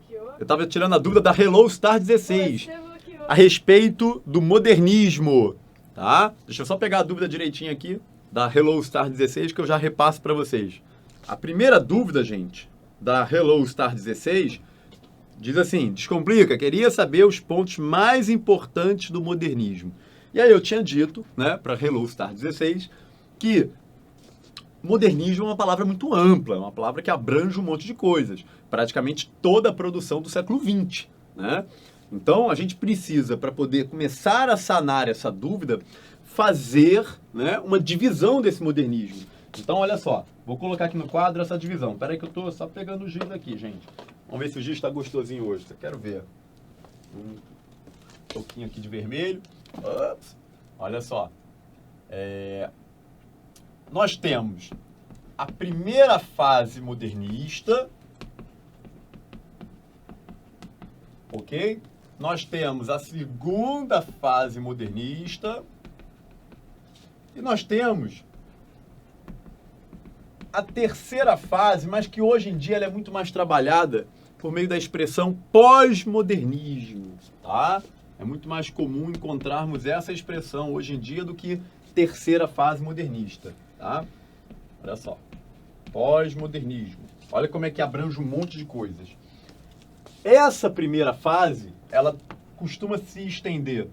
Eu estava tirando a dúvida da Hello Star 16 a respeito do modernismo, tá? Deixa eu só pegar a dúvida direitinho aqui da Hello Star 16 que eu já repasso para vocês. A primeira dúvida, gente, da Hello Star 16 diz assim: descomplica, queria saber os pontos mais importantes do modernismo. E aí eu tinha dito, né, para Hello Star 16 que modernismo é uma palavra muito ampla, é uma palavra que abrange um monte de coisas, praticamente toda a produção do século XX, né? Então, a gente precisa, para poder começar a sanar essa dúvida, fazer, né, uma divisão desse modernismo. Então, olha só, vou colocar aqui no quadro essa divisão. Espera aí que eu estou só pegando o giz aqui, gente. Vamos ver se o giz está gostosinho hoje. Eu quero ver. Um pouquinho aqui de vermelho. Ups. Olha só. Nós temos a primeira fase modernista, ok? Nós temos a segunda fase modernista e nós temos a terceira fase, mas que hoje em dia ela é muito mais trabalhada por meio da expressão pós-modernismo, tá? É muito mais comum encontrarmos essa expressão hoje em dia do que terceira fase modernista, tá? Olha só, pós-modernismo. Olha como é que abrange um monte de coisas. Essa primeira fase, ela costuma se estender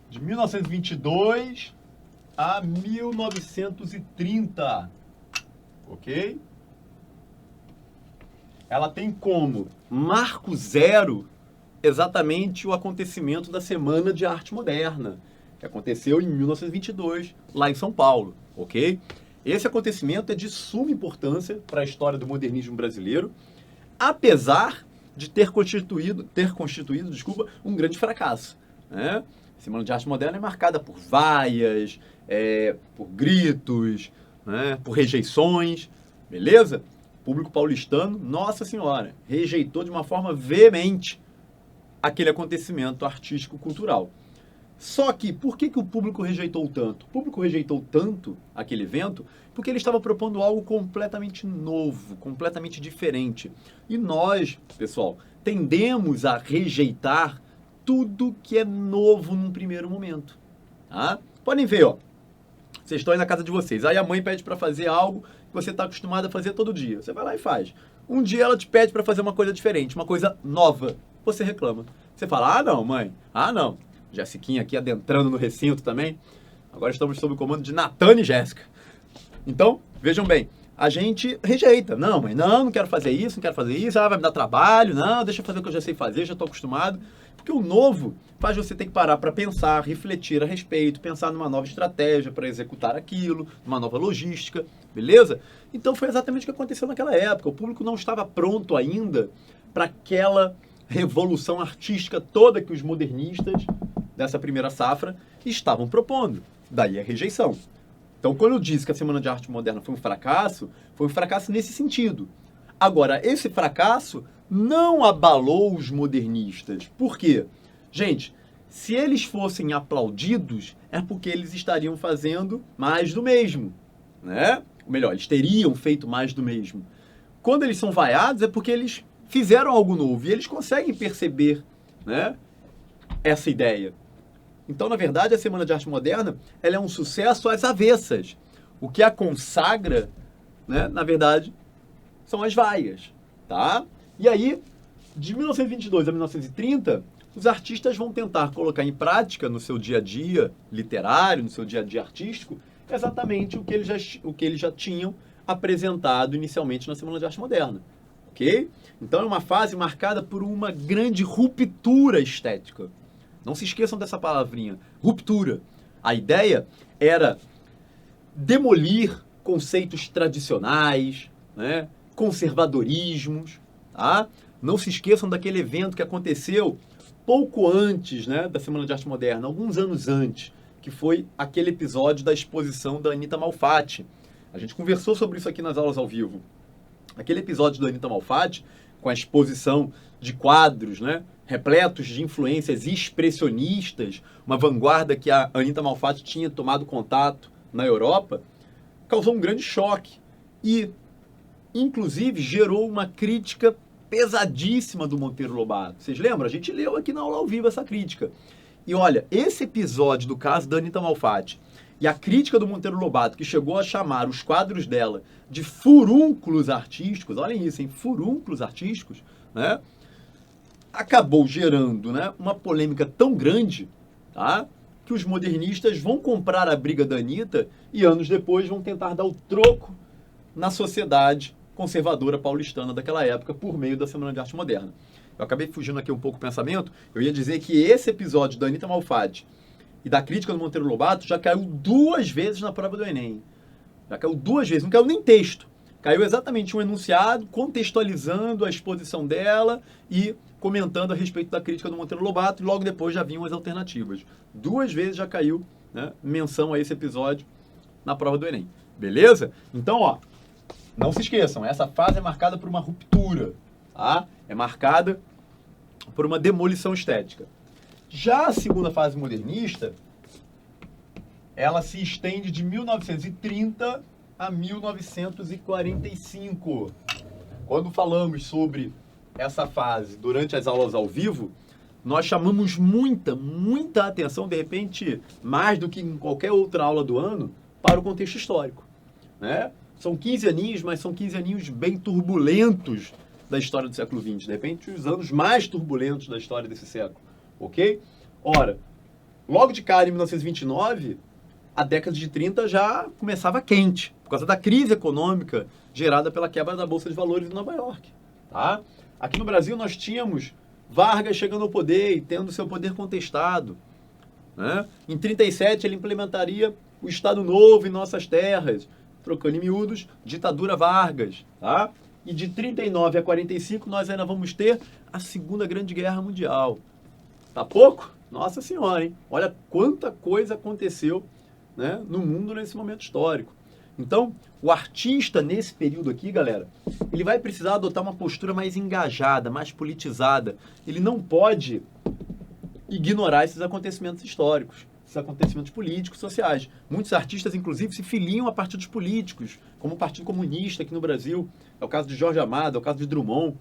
de 1922 a 1930, ok? Ela tem como marco zero exatamente o acontecimento da Semana de Arte Moderna, que aconteceu em 1922, lá em São Paulo, ok? Esse acontecimento é de suma importância para a história do modernismo brasileiro, apesar de ter constituído, um grande fracasso, né? A Semana de Arte Moderna é marcada por vaias, por gritos, né? Por rejeições, beleza? O público paulistano, nossa senhora, rejeitou de uma forma veemente aquele acontecimento artístico-cultural. Só que, por que o público rejeitou tanto? O público rejeitou tanto aquele evento porque ele estava propondo algo completamente novo, completamente diferente. E nós, pessoal, tendemos a rejeitar tudo que é novo num primeiro momento. Tá? Podem ver, ó. Vocês estão aí na casa de vocês. Aí a mãe pede para fazer algo que você está acostumado a fazer todo dia. Você vai lá e faz. Um dia ela te pede para fazer uma coisa diferente, uma coisa nova. Você reclama. Você fala, ah não, mãe. Ah não. Jessiquinha aqui adentrando no recinto também. Agora estamos sob o comando de Natane e Jéssica. Então, vejam bem, a gente rejeita. Não, mãe, não quero fazer isso, não quero fazer isso. Ah, vai me dar trabalho. Não, deixa eu fazer o que eu já sei fazer, já estou acostumado. Porque o novo faz você ter que parar para pensar, refletir a respeito, pensar numa nova estratégia para executar aquilo, numa nova logística, beleza? Então foi exatamente o que aconteceu naquela época. O público não estava pronto ainda para aquela revolução artística toda que os modernistas dessa primeira safra estavam propondo. Daí a rejeição. Então, quando eu disse que a Semana de Arte Moderna foi um fracasso nesse sentido. Agora, esse fracasso não abalou os modernistas. Por quê? Gente, se eles fossem aplaudidos, é porque eles estariam fazendo mais do mesmo, né? Ou melhor, eles teriam feito mais do mesmo. Quando eles são vaiados, é porque eles fizeram algo novo e eles conseguem perceber, né, essa ideia. Então, na verdade, a Semana de Arte Moderna ela é um sucesso às avessas. O que a consagra, né, na verdade, são as vaias, tá? E aí, de 1922 a 1930, os artistas vão tentar colocar em prática no seu dia a dia literário, no seu dia a dia artístico, exatamente o que eles já tinham apresentado inicialmente na Semana de Arte Moderna, ok? Então, é uma fase marcada por uma grande ruptura estética. Não se esqueçam dessa palavrinha, ruptura. A ideia era demolir conceitos tradicionais, né, conservadorismos, tá? Não se esqueçam daquele evento que aconteceu pouco antes, né, da Semana de Arte Moderna, alguns anos antes, que foi aquele episódio da exposição da Anita Malfatti. A gente conversou sobre isso aqui nas aulas ao vivo. Aquele episódio da Anita Malfatti, com a exposição de quadros, né, repletos de influências expressionistas, uma vanguarda que a Anita Malfatti tinha tomado contato na Europa, causou um grande choque e, inclusive, gerou uma crítica pesadíssima do Monteiro Lobato. Vocês lembram? A gente leu aqui na aula ao vivo essa crítica. E olha, esse episódio do caso da Anita Malfatti e a crítica do Monteiro Lobato, que chegou a chamar os quadros dela de furúnculos artísticos, olhem isso, hein? Furúnculos artísticos, né? Acabou gerando, né, uma polêmica tão grande, tá? Que os modernistas vão comprar a briga da Anita e anos depois vão tentar dar o troco na sociedade conservadora paulistana daquela época por meio da Semana de Arte Moderna. Eu acabei fugindo aqui um pouco do pensamento. Eu ia dizer que esse episódio da Anita Malfatti e da crítica do Monteiro Lobato já caiu 2 vezes na prova do Enem. Já caiu 2 vezes, não caiu nem texto. Caiu exatamente um enunciado, contextualizando a exposição dela e comentando a respeito da crítica do Monteiro Lobato, e logo depois já vinham as alternativas. 2 vezes já caiu, né, menção a esse episódio na prova do Enem. Beleza? Então, ó, não se esqueçam, essa fase é marcada por uma ruptura, tá? É marcada por uma demolição estética. Já a segunda fase modernista, ela se estende de 1930 a 1945. Quando falamos sobre essa fase durante as aulas ao vivo, nós chamamos muita atenção, de repente, mais do que em qualquer outra aula do ano, para o contexto histórico, né? São 15 aninhos, mas são 15 aninhos bem turbulentos da história do século XX. De repente, os anos mais turbulentos da história desse século, ok? Ora, logo de cara, em 1929, a década de 30 já começava quente, por causa da crise econômica gerada pela quebra da Bolsa de Valores em Nova York, tá? Aqui no Brasil, nós tínhamos Vargas chegando ao poder e tendo seu poder contestado, né? Em 37, ele implementaria o Estado Novo em nossas terras, trocando em miúdos, ditadura Vargas, tá? E de 39 a 45, nós ainda vamos ter a Segunda Grande Guerra Mundial. Tá pouco? Nossa Senhora, hein? Olha quanta coisa aconteceu, né, no mundo nesse momento histórico. Então, o artista, nesse período aqui, galera, ele vai precisar adotar uma postura mais engajada, mais politizada. Ele não pode ignorar esses acontecimentos históricos, esses acontecimentos políticos, sociais. Muitos artistas, inclusive, se filiam a partidos políticos, como o Partido Comunista aqui no Brasil. É o caso de Jorge Amado, é o caso de Drummond.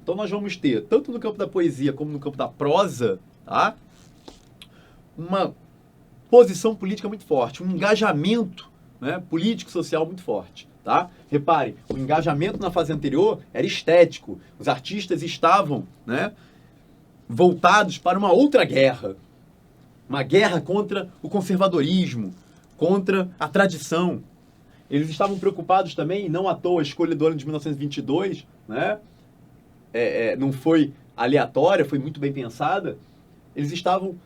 Então, nós vamos ter, tanto no campo da poesia como no campo da prosa, tá, uma posição política muito forte, um engajamento, né, político-social muito forte, tá? Reparem, o engajamento na fase anterior era estético. Os artistas estavam, né, voltados para uma outra guerra. Uma guerra contra o conservadorismo, contra a tradição. Eles estavam preocupados também, e não à toa a escolha do ano de 1922, né, não foi aleatória, foi muito bem pensada. Eles estavam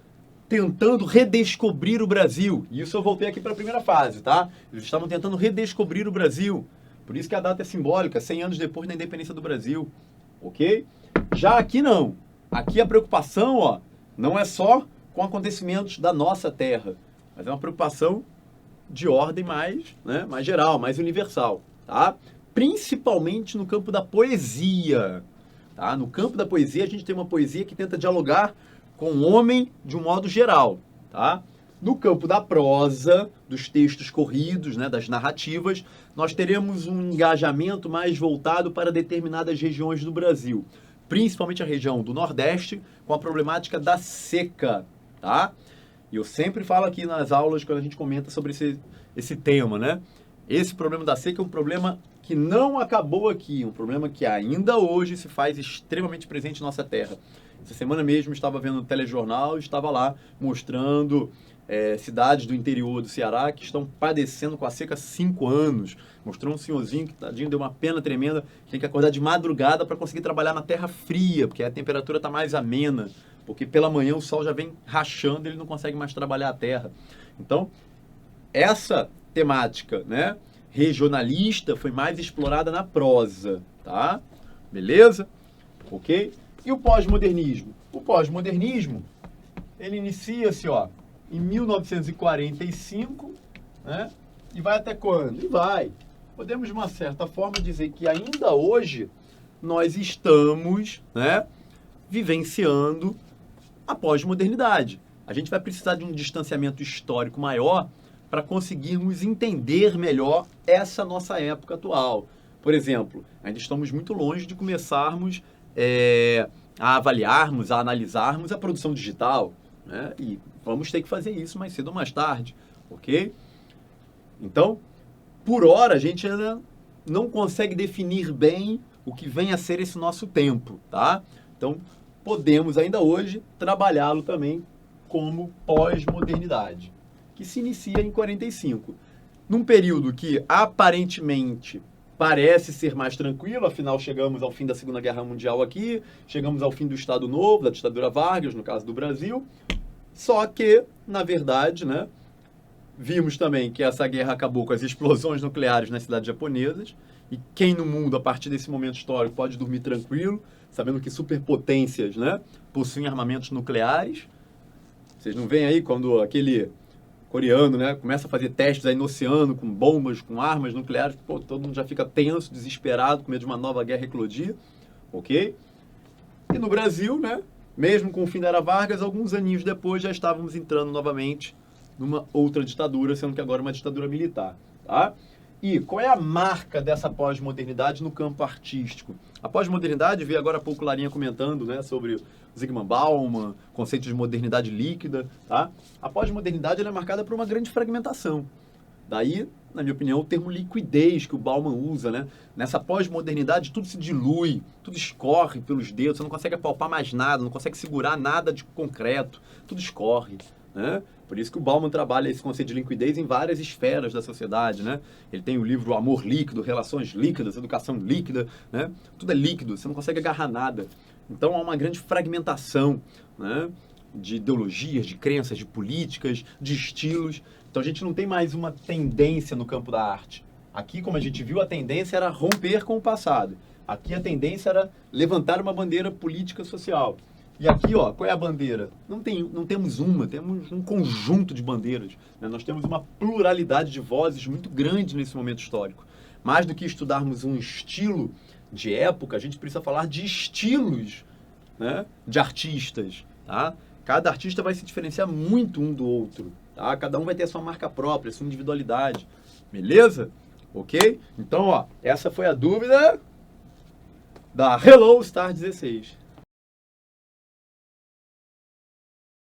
tentando redescobrir o Brasil. E isso eu voltei aqui para a primeira fase, tá? Eles estavam tentando redescobrir o Brasil. Por isso que a data é simbólica, 100 anos depois da independência do Brasil. Ok? Já aqui não. Aqui a preocupação, ó, não é só com acontecimentos da nossa terra, mas é uma preocupação de ordem mais, né, mais geral, mais universal, tá? Principalmente no campo da poesia, tá? No campo da poesia, a gente tem uma poesia que tenta dialogar com o homem de um modo geral, tá? No campo da prosa, dos textos corridos, né, das narrativas, nós teremos um engajamento mais voltado para determinadas regiões do Brasil, principalmente a região do Nordeste, com a problemática da seca, tá? E eu sempre falo aqui nas aulas, quando a gente comenta sobre esse tema, né? Esse problema da seca é um problema que não acabou aqui, um problema que ainda hoje se faz extremamente presente em nossa terra. Essa semana mesmo eu estava vendo o telejornal, estava lá mostrando cidades do interior do Ceará que estão padecendo com a seca há 5 anos. Mostrou um senhorzinho que, tadinho, deu uma pena tremenda, tem que acordar de madrugada para conseguir trabalhar na terra fria, porque a temperatura está mais amena, porque pela manhã o sol já vem rachando e ele não consegue mais trabalhar a terra. Então, essa temática, né, regionalista foi mais explorada na prosa, tá? Beleza? Ok? E o pós-modernismo? O pós-modernismo, ele inicia-se, ó, em 1945, né? E vai até quando? E vai. Podemos, de uma certa forma, dizer que ainda hoje nós estamos, né, vivenciando a pós-modernidade. A gente vai precisar de um distanciamento histórico maior para conseguirmos entender melhor essa nossa época atual. Por exemplo, ainda estamos muito longe de começarmos a avaliarmos, a analisarmos a produção digital, né? E vamos ter que fazer isso mais cedo ou mais tarde, ok? Então, por hora, a gente ainda não consegue definir bem o que vem a ser esse nosso tempo, tá? Então, podemos ainda hoje trabalhá-lo também como pós-modernidade, que se inicia em 45, num período que aparentemente parece ser mais tranquilo, afinal chegamos ao fim da Segunda Guerra Mundial aqui, chegamos ao fim do Estado Novo, da ditadura Vargas, no caso do Brasil, só que, na verdade, né, vimos também que essa guerra acabou com as explosões nucleares nas cidades japonesas, e quem no mundo, a partir desse momento histórico, pode dormir tranquilo, sabendo que superpotências, né, possuem armamentos nucleares. Vocês não veem aí quando aquele coreano, né, começa a fazer testes aí no oceano com bombas, com armas nucleares, pô, todo mundo já fica tenso, desesperado, com medo de uma nova guerra eclodir, ok? E no Brasil, né, mesmo com o fim da Era Vargas, alguns aninhos depois já estávamos entrando novamente numa outra ditadura, sendo que agora uma ditadura militar, tá? E qual é a marca dessa pós-modernidade no campo artístico? A pós-modernidade, vi agora há pouco Larinha comentando, né, sobre Zygmunt Bauman, conceito de modernidade líquida, tá? A pós-modernidade ela é marcada por uma grande fragmentação. Daí, na minha opinião, o termo liquidez que o Bauman usa, né? Nessa pós-modernidade tudo se dilui, tudo escorre pelos dedos, você não consegue apalpar mais nada, não consegue segurar nada de concreto, tudo escorre, né? Por isso que o Bauman trabalha esse conceito de liquidez em várias esferas da sociedade, né? Ele tem o livro Amor Líquido, Relações Líquidas, Educação Líquida, né? Tudo é líquido, você não consegue agarrar nada. Então há uma grande fragmentação, né, de ideologias, de crenças, de políticas, de estilos. Então a gente não tem mais uma tendência no campo da arte. Aqui, como a gente viu, a tendência era romper com o passado. Aqui a tendência era levantar uma bandeira política social. E aqui, ó, qual é a bandeira? Não temos uma, temos um conjunto de bandeiras, né? Nós temos uma pluralidade de vozes muito grande nesse momento histórico. Mais do que estudarmos um estilo de época, a gente precisa falar de estilos, né, de artistas, tá? Cada artista vai se diferenciar muito um do outro, tá? Cada um vai ter a sua marca própria, a sua individualidade, beleza? Ok? Então, ó, essa foi a dúvida da Hello Star 16.